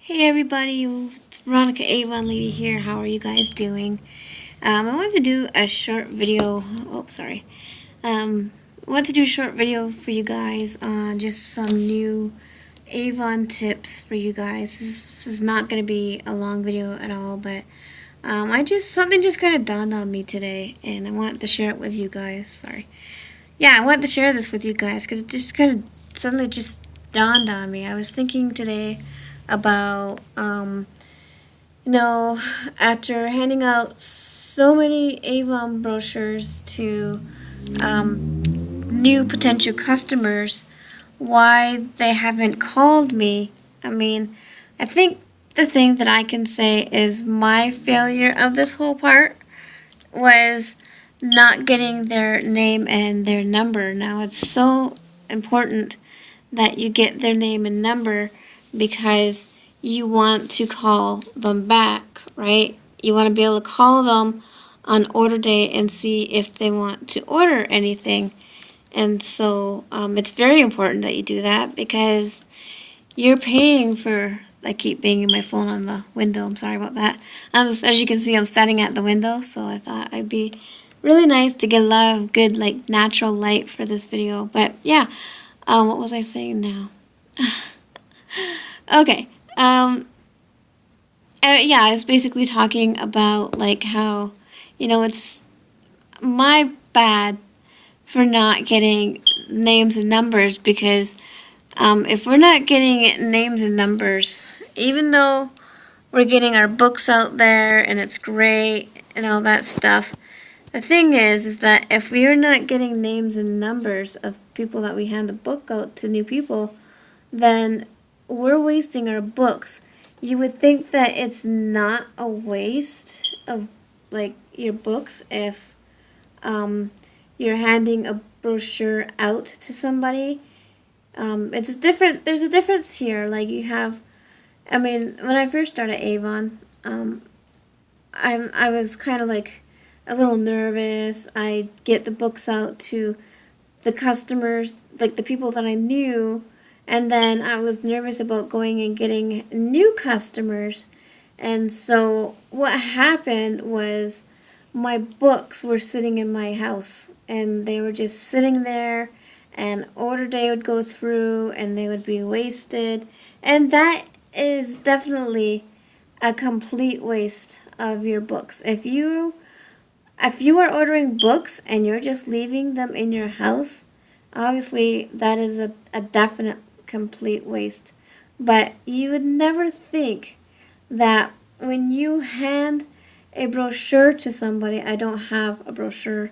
Hey everybody, it's Veronica Avon Lady here. How are you guys doing? I wanted to do a short video. Oh, sorry. I want to do a short video for you guys on just some new Avon tips for you guys. This is not going to be a long video at all, but something just kind of dawned on me today, and I want to share it with you guys. Sorry. Yeah, I want to share this with you guys because it just kind of suddenly just dawned on me. I was thinking today about, after handing out so many Avon brochures to new potential customers, why they haven't called me. I mean, I think the thing that I can say is my failure of this whole part was not getting their name and their number. Now, it's so important that you get their name and number because you want to call them back, right? You want to be able to call them on order day and see if they want to order anything. And so it's very important that you do that because you're paying for. I keep banging my phone on the window. I'm sorry about that. As you can see, I'm standing at the window, so I thought I'd be really nice to get a lot of good, natural light for this video. But yeah, what was I saying now? Okay. Yeah, I was basically talking about how, it's my bad for not getting names and numbers because if we're not getting names and numbers, even though we're getting our books out there and it's great and all that stuff, the thing is that if we're not getting names and numbers of people that we hand the book out to new people, then we're wasting our books. You would think that it's not a waste of your books if you're handing a brochure out to somebody. It's a different. There's a difference here. You have. I mean, when I first started Avon, I was kind of a little nervous. I get the books out to the customers, the people that I knew, and then I was nervous about going and getting new customers. And so what happened was my books were sitting in my house and they were just sitting there, and order day would go through and they would be wasted. And that is definitely a complete waste of your books. If you are ordering books and you're just leaving them in your house, obviously that is a definite complete waste. But you would never think that when you hand a brochure to somebody, I don't have a brochure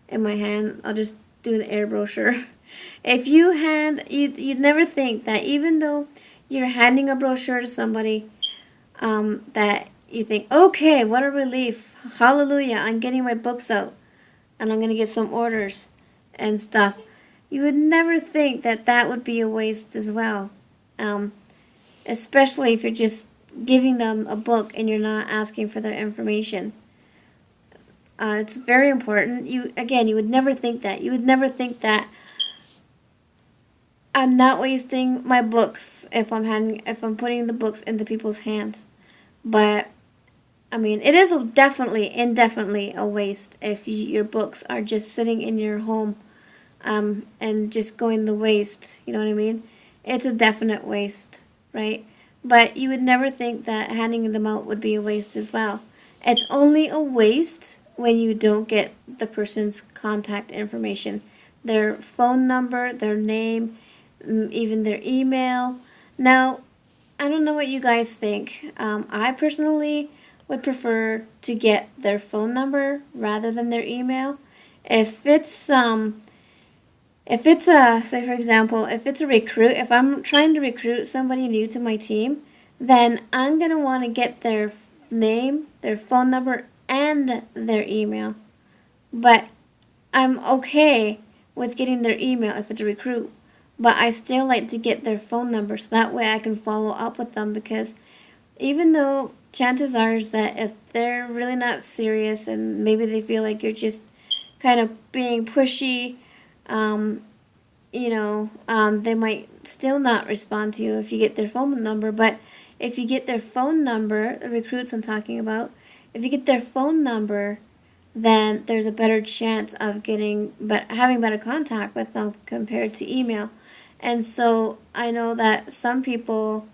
in my hand, I'll just do an air brochure. If you you'd never think that even though you're handing a brochure to somebody, that you think, okay, what a relief, hallelujah, I'm getting my books out and I'm going to get some orders and stuff. You would never think that that would be a waste as well, especially if you're just giving them a book and you're not asking for their information. It's very important. You would never think that. You would never think that I'm not wasting my books if I'm putting the books into people's hands. But I mean, it is indefinitely a waste if your books are just sitting in your home, and just going to waste. You know what I mean? It's a definite waste, right? But you would never think that handing them out would be a waste as well. It's only a waste when you don't get the person's contact information, their phone number, their name, even their email. Now, I don't know what you guys think. I personally would prefer to get their phone number rather than their email. If it's say for example, if it's a recruit, if I'm trying to recruit somebody new to my team, then I'm gonna want to get their name, their phone number, and their email. But I'm okay with getting their email if it's a recruit. But I still like to get their phone number so that way I can follow up with them, because even though chances are is that if they're really not serious and maybe they feel like you're just kind of being pushy, they might still not respond to you if you get their phone number. But if you get their phone number, the recruits I'm talking about, if you get their phone number, then there's a better chance of having better contact with them compared to email. And so I know that some people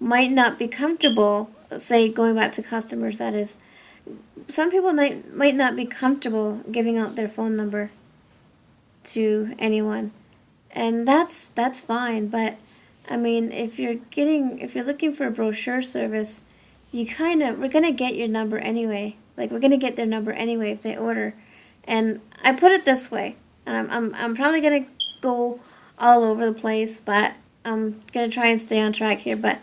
might not be comfortable, say going back to customers, that is, some people might not be comfortable giving out their phone number to anyone. And that's fine, but I mean, if you're looking for a brochure service, we're gonna get your number anyway. Like, we're gonna get their number anyway if they order. And I put it this way, and I'm probably gonna go all over the place, but I'm gonna try and stay on track here. But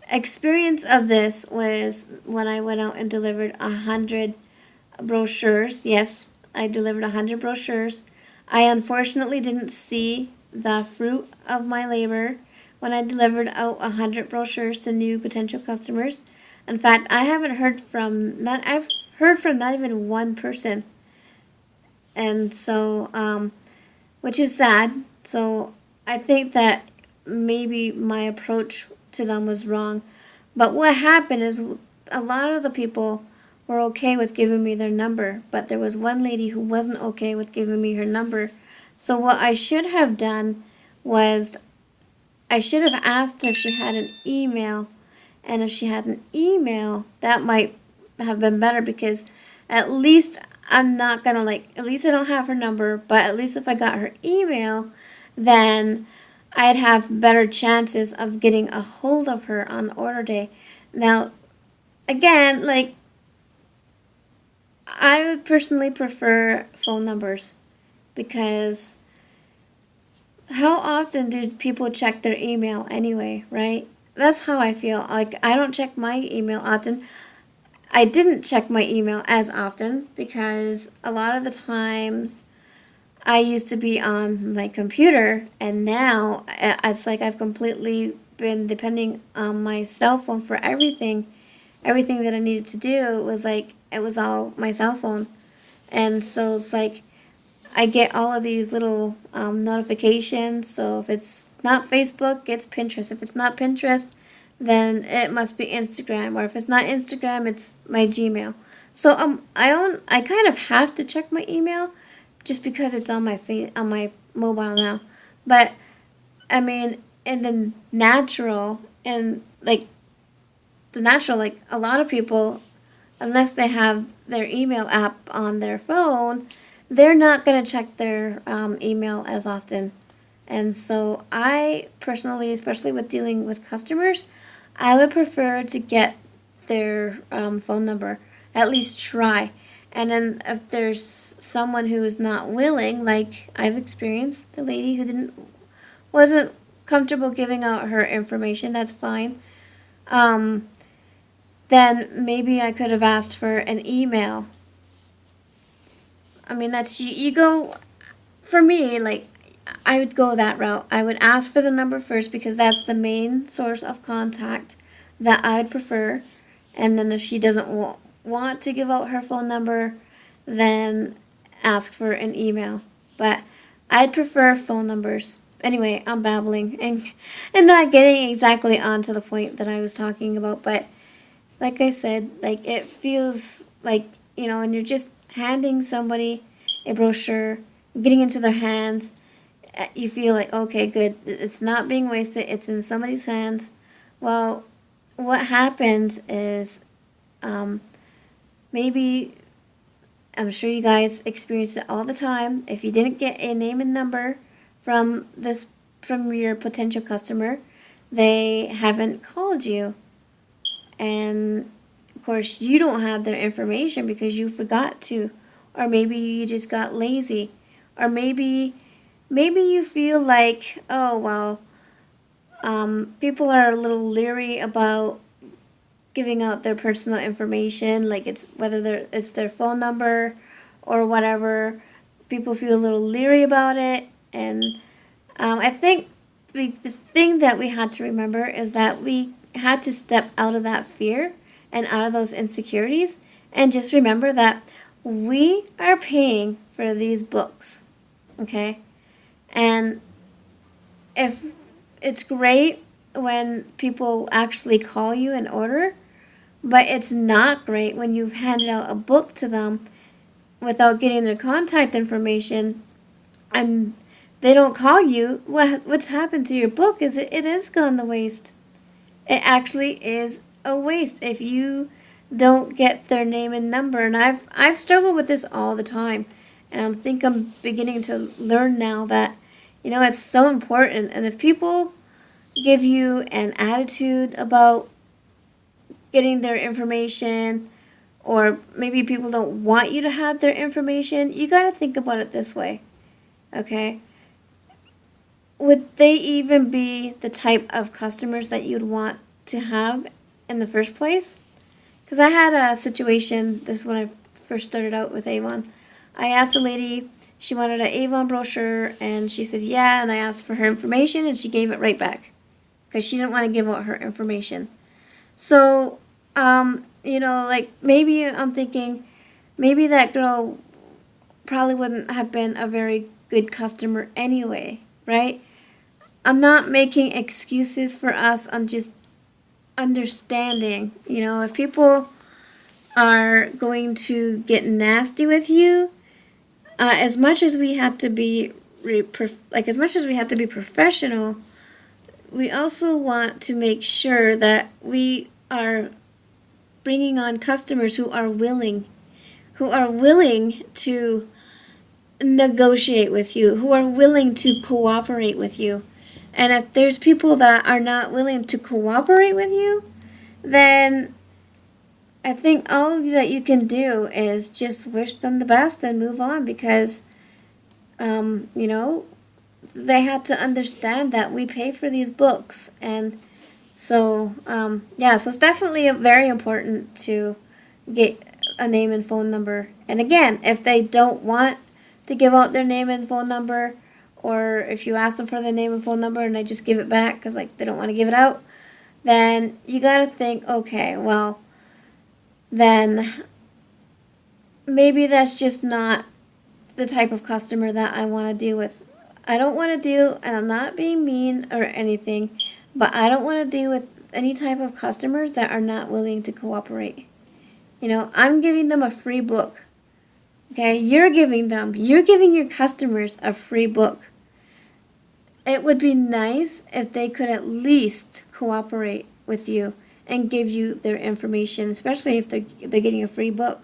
experience of this was when I went out and delivered 100 brochures. Yes, I delivered 100 brochures. I unfortunately didn't see the fruit of my labor when I delivered out 100 brochures to new potential customers. In fact, I've heard from not even one person, and so which is sad. So I think that maybe my approach to them was wrong. But what happened is a lot of the people were okay with giving me their number, but there was one lady who wasn't okay with giving me her number. So what I should have done was I should have asked her if she had an email, and if she had an email, that might have been better, because at least I'm not gonna at least I don't have her number, but at least if I got her email, then I'd have better chances of getting a hold of her on order day. Now, again, I would personally prefer phone numbers, because how often do people check their email anyway, right? That's how I feel. Like, I don't check my email often. I didn't check my email as often because a lot of the times I used to be on my computer, and now it's like I've completely been depending on my cell phone for everything. Everything that I needed to do it was all my cell phone. And so it's like I get all of these little notifications. So if it's not Facebook, it's Pinterest. If it's not Pinterest, then it must be Instagram. Or if it's not Instagram, it's my Gmail. So I kind of have to check my email just because it's on my mobile now. But I mean, in the natural, a lot of people, unless they have their email app on their phone, they're not going to check their email as often. And so I personally, especially with dealing with customers, I would prefer to get their phone number, at least try. And then if there's someone who is not willing, like I've experienced, the lady who wasn't comfortable giving out her information, that's fine. Then maybe I could have asked for an email. I mean, that's, you go, for me, I would go that route. I would ask for the number first, because that's the main source of contact that I would prefer. And then if she doesn't want to give out her phone number, then ask for an email. But I'd prefer phone numbers. Anyway, I'm babbling and not getting exactly onto the point that I was talking about. But like I said, it feels like, and you're just handing somebody a brochure, getting into their hands, you feel like, okay, good, it's not being wasted, it's in somebody's hands. Well, what happens is, maybe, I'm sure you guys experience it all the time. If you didn't get a name and number from your potential customer, they haven't called you. And of course, you don't have their information because you forgot to, or maybe you just got lazy, or maybe you feel like, oh well, people are a little leery about giving out their personal information, like it's their phone number or whatever. People feel a little leery about it, and I think the thing that we had to remember is that we had to step out of that fear and out of those insecurities, and just remember that we are paying for these books, okay? And if it's great when people actually call you and order, but it's not great when you've handed out a book to them without getting their contact information and they don't call you. What's happened to your book is it is gone to waste. It actually is a waste if you don't get their name and number. And I've struggled with this all the time, and I think I'm beginning to learn now that it's so important. And if people give you an attitude about getting their information, or maybe people don't want you to have their information, you got to think about it this way, okay? Would they even be the type of customers that you'd want to have in the first place? Because I had a situation, this is when I first started out with Avon. I asked a lady, she wanted an Avon brochure, and she said yeah, and I asked for her information, and she gave it right back because she didn't want to give out her information. So, like maybe I'm thinking, maybe that girl probably wouldn't have been a very good customer anyway, right? I'm not making excuses for us. I'm just understanding, if people are going to get nasty with you, as much as we have to be professional, we also want to make sure that we are bringing on customers who are willing to negotiate with you, who are willing to cooperate with you. And if there's people that are not willing to cooperate with you, then I think all that you can do is just wish them the best and move on, because, they have to understand that we pay for these books. And so, so it's definitely very important to get a name and phone number. And again, if they don't want to give out their name and phone number, or if you ask them for their name and phone number and they just give it back because they don't want to give it out, then you got to think, okay, well, then maybe that's just not the type of customer that I want to deal with. I don't want to deal, and I'm not being mean or anything, but I don't want to deal with any type of customers that are not willing to cooperate. I'm giving them a free book. Okay, you're giving your customers a free book. It would be nice if they could at least cooperate with you and give you their information, especially if they're getting a free book,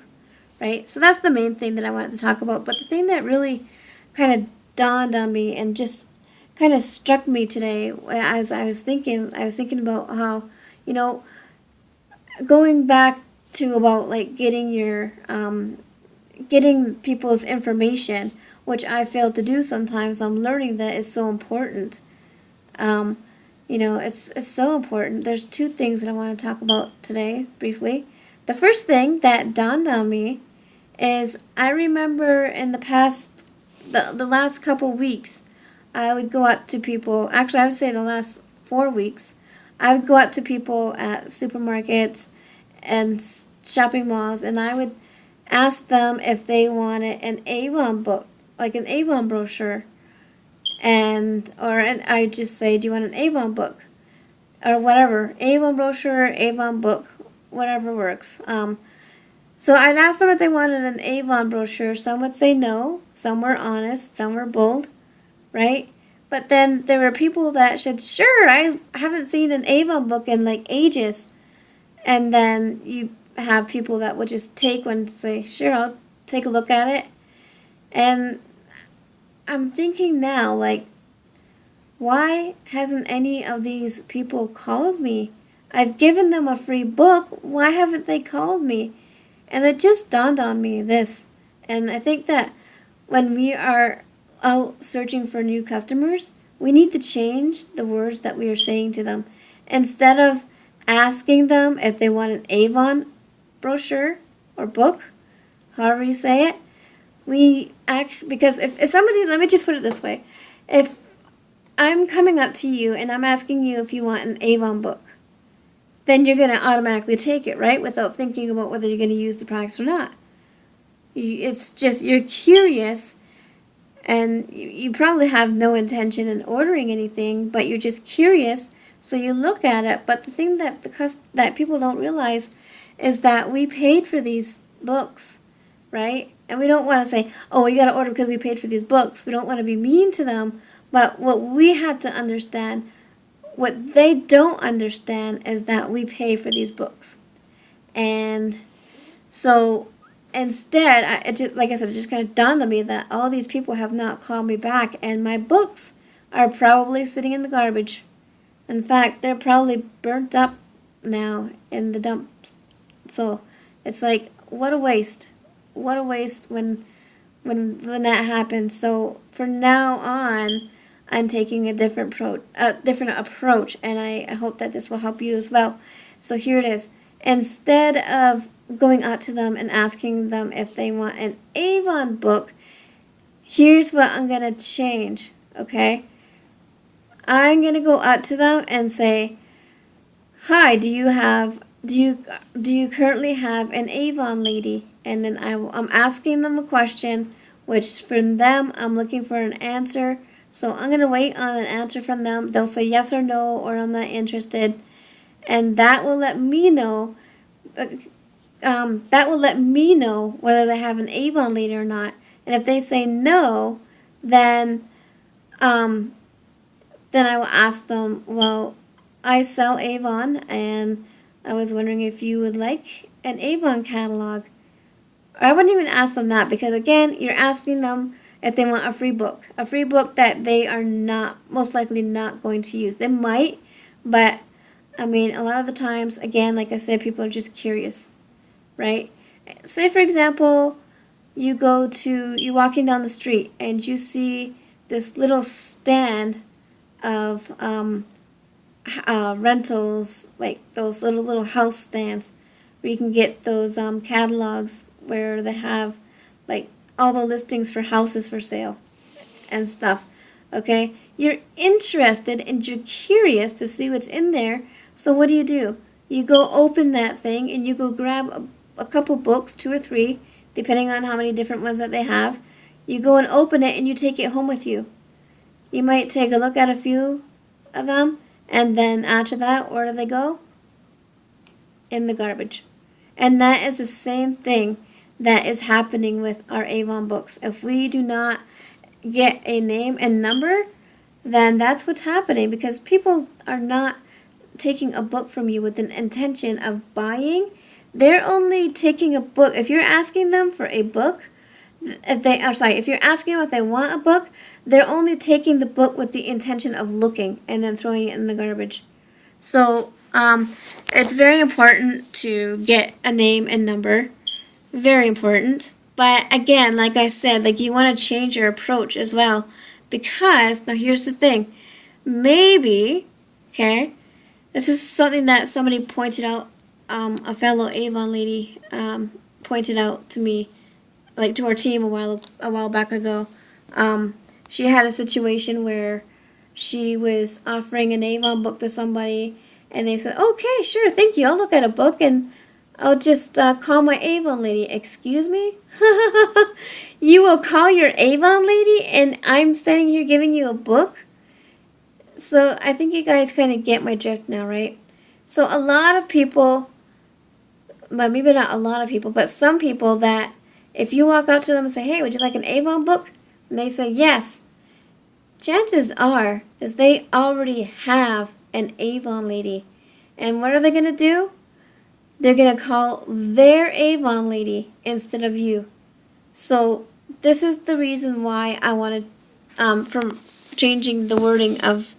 right? So that's the main thing that I wanted to talk about. But the thing that really kind of dawned on me and just kind of struck me today as I was thinking about how, going back to about getting people's information, which I fail to do sometimes. I'm learning that is so important. It's so important. There's two things that I want to talk about today briefly. The first thing that dawned on me is I remember in the past, the last couple weeks, I would go out to people, actually I would say the last 4 weeks, I would go out to people at supermarkets and shopping malls, and I would ask them if they wanted an Avon book, like an Avon brochure, and I'd just say, do you want an Avon book? Or whatever, Avon brochure, Avon book, whatever works. So I'd ask them if they wanted an Avon brochure. Some would say no, some were honest, some were bold, right? But then there were people that said, sure, I haven't seen an Avon book in ages. And then you have people that would just take one and say, sure, I'll take a look at it. And I'm thinking now, why hasn't any of these people called me? I've given them a free book. Why haven't they called me? And it just dawned on me this. And I think that when we are out searching for new customers, we need to change the words that we are saying to them. Instead of asking them if they want an Avon brochure or book, however you say it, because if somebody, let me just put it this way, if I'm coming up to you and I'm asking you if you want an Avon book, then you're going to automatically take it, right? Without thinking about whether you're going to use the products or not. It's just, you're curious, and you probably have no intention in ordering anything, but you're just curious, so you look at it. But the thing that that people don't realize is that we paid for these books, right? And we don't want to say, oh, you got to order because we paid for these books. We don't want to be mean to them. But what we have to understand, what they don't understand, is that we pay for these books. And so instead, like I said, it just kind of dawned on me that all these people have not called me back, and my books are probably sitting in the garbage. In fact, they're probably burnt up now in the dumps. So it's like, what a waste. What a waste when that happens. So from now on, I'm taking a different approach, and I hope that this will help you as well. So here it is. Instead of going out to them and asking them if they want an Avon book, here's what I'm going to change, okay? I'm going to go out to them and say, hi, do you currently have an Avon lady? And then I'm asking them a question, which for them, I'm looking for an answer. So I'm going to wait on an answer from them. They'll say yes or no, or I'm not interested. And that will let me know, whether they have an Avon lady or not. And if they say no, then I will ask them, well, I sell Avon, and I was wondering if you would like an Avon catalog. I wouldn't even ask them that, because again, you're asking them if they want a free book that they are most likely not going to use. They might, but I mean, a lot of the times, again, like I said, people are just curious, right? Say, for example, you're walking down the street and you see this little stand of rentals, like those little house stands where you can get those catalogs where they have like all the listings for houses for sale and stuff. Okay, you're interested and you're curious to see what's in there. So what do? You go open that thing and you go grab a couple books, 2 or 3, depending on how many different ones that they have. You go and open it and you take it home with you. You might take a look at a few of them, and then after that, where do they go? In the garbage. And that is the same thing that is happening with our Avon books. If we do not get a name and number, then that's what's happening, because people are not taking a book from you with an intention of buying. They're only taking a book. If you're asking them for a book, if you're asking them if they want a book, they're only taking the book with the intention of looking and then throwing it in the garbage. So it's very important to get a name and number. Very important. But again, like I said, like you want to change your approach as well, because now here's the thing. Maybe, okay, this is something that somebody pointed out, a fellow Avon lady pointed out to me, like to our team a while back ago. She had a situation where she was offering an Avon book to somebody, and they said, okay, sure, thank you, I'll look at a book and I'll just call my Avon lady. Excuse me? You will call your Avon lady and I'm standing here giving you a book? So I think you guys kind of get my drift now, right? So a lot of people, well, maybe not a lot of people, but some people that if you walk up to them and say, hey, would you like an Avon book? And they say yes. Chances are is they already have an Avon lady. And what are they going to do? They're going to call their Avon lady instead of you. So this is the reason why I wanted, from changing the wording of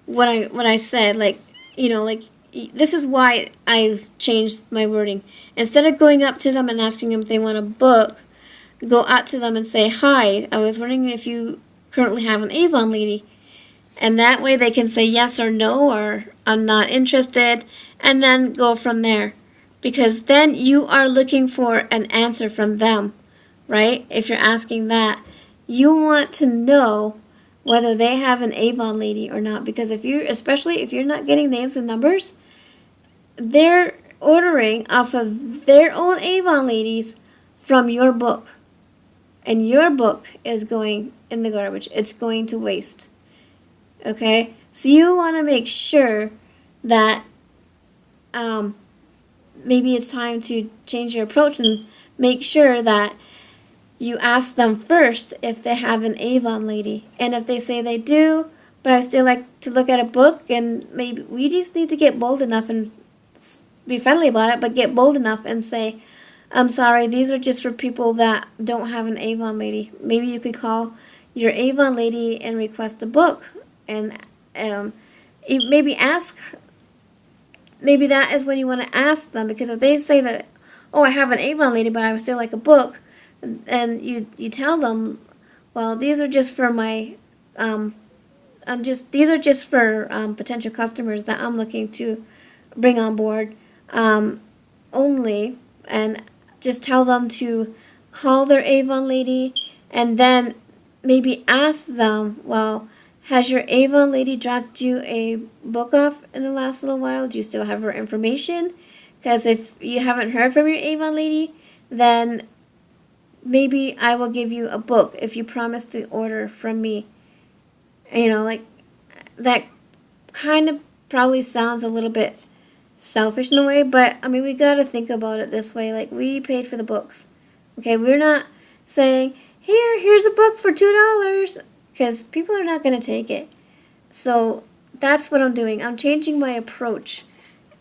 what I said, like, you know, like, this is why I changed my wording. Instead of going up to them and asking them if they want a book, go out to them and say, hi, I was wondering if you currently have an Avon lady. And that way they can say yes or no, or I'm not interested, and then go from there. Because then you are looking for an answer from them, right? If you're asking that, you want to know whether they have an Avon lady or not. Because especially if you're not getting names and numbers, they're ordering off of their own Avon ladies from your book. and your book is going in the garbage. It's going to waste. Okay? So you want to make sure that maybe it's time to change your approach and make sure that you ask them first if they have an Avon lady. And if they say they do, but I still like to look at a book, and maybe we just need to get bold enough and be friendly about it, but get bold enough and say, I'm sorry, these are just for people that don't have an Avon lady. Maybe you could call your Avon lady and request a book, and maybe ask. Maybe that is when you want to ask them, because if they say that, oh, I have an Avon lady, but I would still like a book, and you tell them, well, these are just for my, these are just for potential customers that I'm looking to bring on board only, and just tell them to call their Avon lady, and then maybe ask them, well, has your Avon lady dropped you a book off in the last little while? Do you still have her information? Because if you haven't heard from your Avon lady, then maybe I will give you a book if you promise to order from me. You know, like, that kind of probably sounds a little bit selfish in a way, but I mean, we got to think about it this way. Like, we paid for the books. Okay, we're not saying, here's a book for $2, because people are not going to take it. So that's what I'm doing. I'm changing my approach.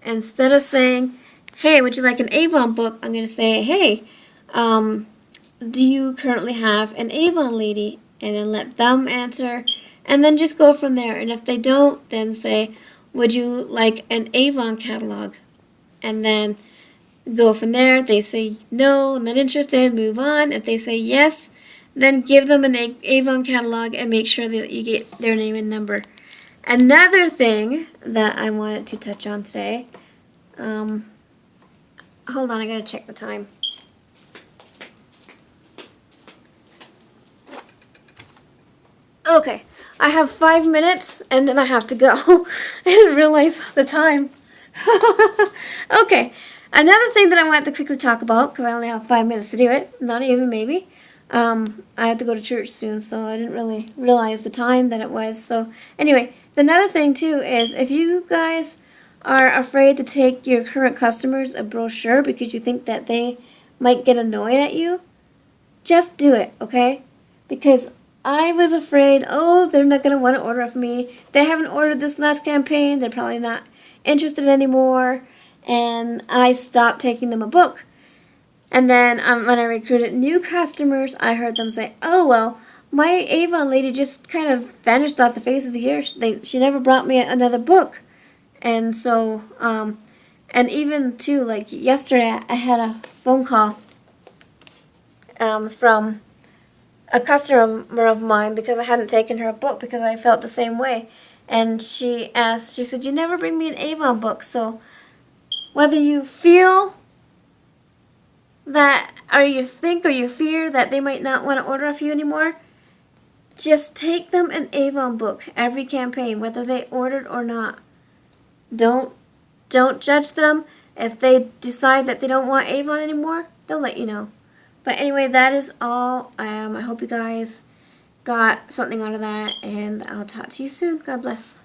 Instead of saying, hey, would you like an Avon book? I'm going to say, hey, do you currently have an Avon lady? And then let them answer, and then just go from there. And if they don't, then say, would you like an Avon catalog? And then go from there. If they say no, not interested, move on. If they say yes, then give them an Avon catalog and make sure that you get their name and number. Another thing that I wanted to touch on today, hold on, I gotta check the time. Okay, I have 5 minutes and then I have to go. I didn't realize the time. Okay, another thing that I wanted to quickly talk about, because I only have 5 minutes to do it, not even maybe. I have to go to church soon, so I didn't really realize the time that it was. So anyway, another thing too is if you guys are afraid to take your current customers a brochure because you think that they might get annoyed at you, just do it, okay? Because I was afraid, oh, they're not going to want to order from me. They haven't ordered this last campaign. They're probably not interested anymore. And I stopped taking them a book. And then when I recruited new customers, I heard them say, oh, well, my Avon lady just kind of vanished off the face of the earth. She never brought me another book. And so, and even too, like yesterday, I had a phone call from a customer of mine because I hadn't taken her a book because I felt the same way. And she said, you never bring me an Avon book. So whether you feel that, or you think or you fear that they might not want to order off you anymore, just take them an Avon book every campaign, whether they ordered or not. Don't judge them. If they decide that they don't want Avon anymore, they'll let you know. But anyway, that is all. I hope you guys got something out of that, and I'll talk to you soon. God bless.